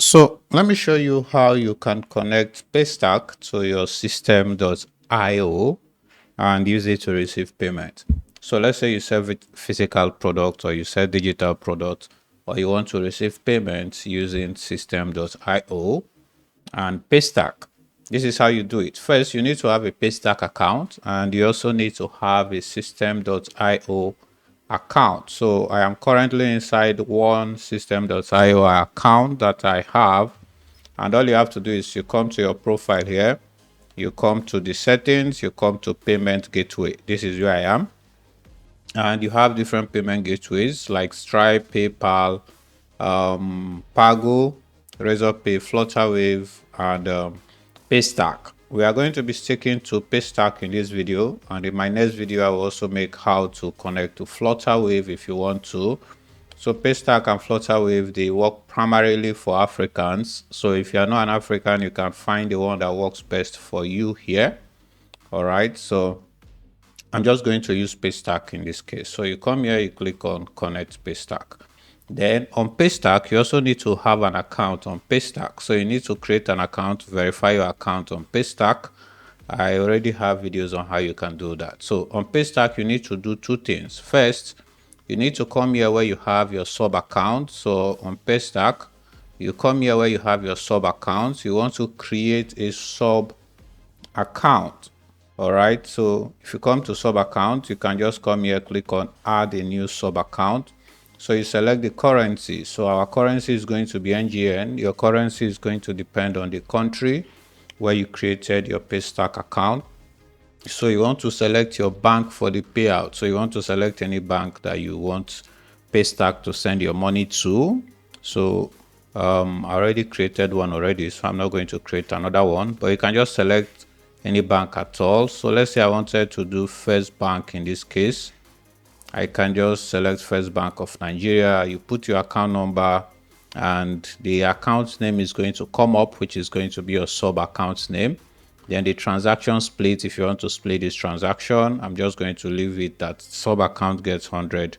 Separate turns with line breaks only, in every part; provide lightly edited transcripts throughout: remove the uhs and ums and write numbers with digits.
So let me show you how you can connect Paystack to your system.io and use it to receive payment. So let's say you sell physical product or you sell digital product, or you want to receive payments using system.io and Paystack. This is how you do it. First, you need to have a Paystack account, and you also need to have a system.io account. So I am currently inside one system.io account that I have, and all you have to do is you come to your profile here, you come to the settings, you come to payment gateway. This is where I am, and you have different payment gateways like Stripe, PayPal, Pago, Razorpay, Flutterwave, and Paystack. We are going to be sticking to Paystack in this video, and in my next video I will also make how to connect to Flutterwave if you want to. So Paystack and Flutterwave, they work primarily for Africans. So if you are not an African, you can find the one that works best for you here. All right, so I'm just going to use Paystack in this case. So you come here, you click on Connect Paystack. Then on Paystack, you also need to have an account on Paystack. So you need to create an account, verify your account on Paystack. I already have videos on how you can do that. So on Paystack, you need to do two things. First, you need to come here where you have your sub account. So on Paystack, you come here where you have your sub account. You want to create a sub account. All right, so if you come to sub account, you can just come here, click on add a new sub account. So you select the currency. So our currency is going to be NGN. Your currency is going to depend on the country where you created your Paystack account. So you want to select your bank for the payout. So you want to select any bank that you want Paystack to send your money to. So I already created one already, so I'm not going to create another one, but you can just select any bank at all. So let's say I wanted to do First Bank in this case. I can just select First Bank of Nigeria. You put your account number and the account name is going to come up, which is going to be your sub account name. Then the transaction split, if you want to split this transaction, I'm just going to leave it that sub account gets 100%.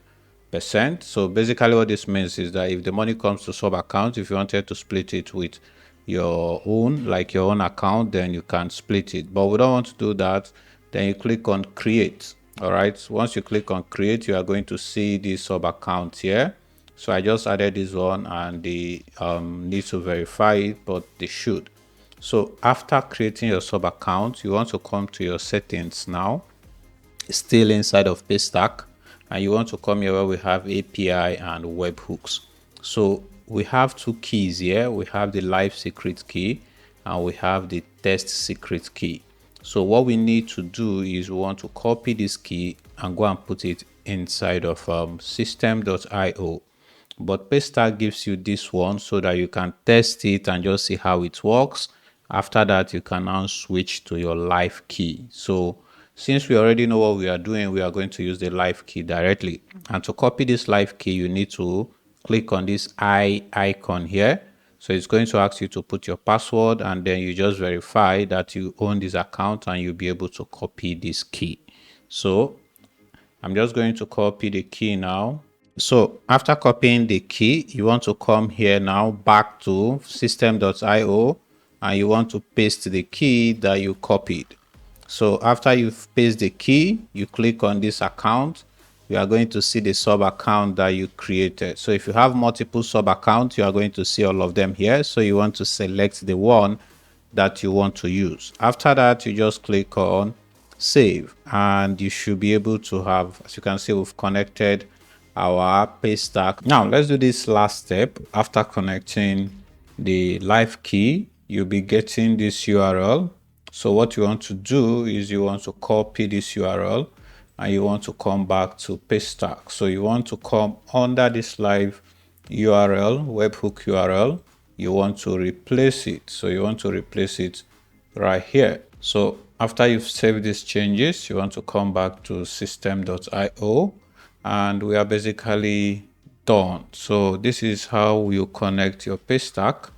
So basically what this means is that if the money comes to sub account, if you wanted to split it with your own, like your own account, then you can split it. But we don't want to do that. Then you click on create. All right, once you click on create, you are going to see the sub account here. So I just added this one, and they need to verify it, but they should. So after creating your sub account, you want to come to your settings now, still inside of Paystack, and you want to come here where we have API and webhooks. So we have two keys here. We have the live secret key and we have the test secret key. So what we need to do is we want to copy this key and go and put it inside of system.io. But Paystack gives you this one so that you can test it and just see how it works. After that, you can now switch to your live key. So since we already know what we are doing, we are going to use the live key directly. And to copy this live key, you need to click on this eye icon here. So it's going to ask you to put your password, and then you just verify that you own this account and you'll be able to copy this key. So I'm just going to copy the key now. So after copying the key, you want to come here now back to system.io and you want to paste the key that you copied. So after you've pasted the key, you click on this account. You are going to see the sub account that you created. So if you have multiple sub accounts, you are going to see all of them here. So you want to select the one that you want to use. After that, you just click on save and you should be able to have, as you can see, we've connected our Paystack. Now let's do this last step. After connecting the live key, you'll be getting this URL. So what you want to do is you want to copy this URL and you want to come back to Paystack. So you want to come under this live URL, webhook URL. You want to replace it. So you want to replace it right here. So after you've saved these changes, you want to come back to system.io and we are basically done. So this is how you connect your Paystack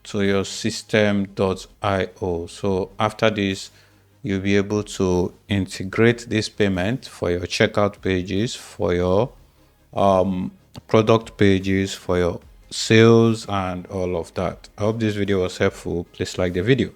to your system.io. So after this, you'll be able to integrate this payment for your checkout pages, for your product pages, for your sales and all of that. I hope this video was helpful. Please like the video.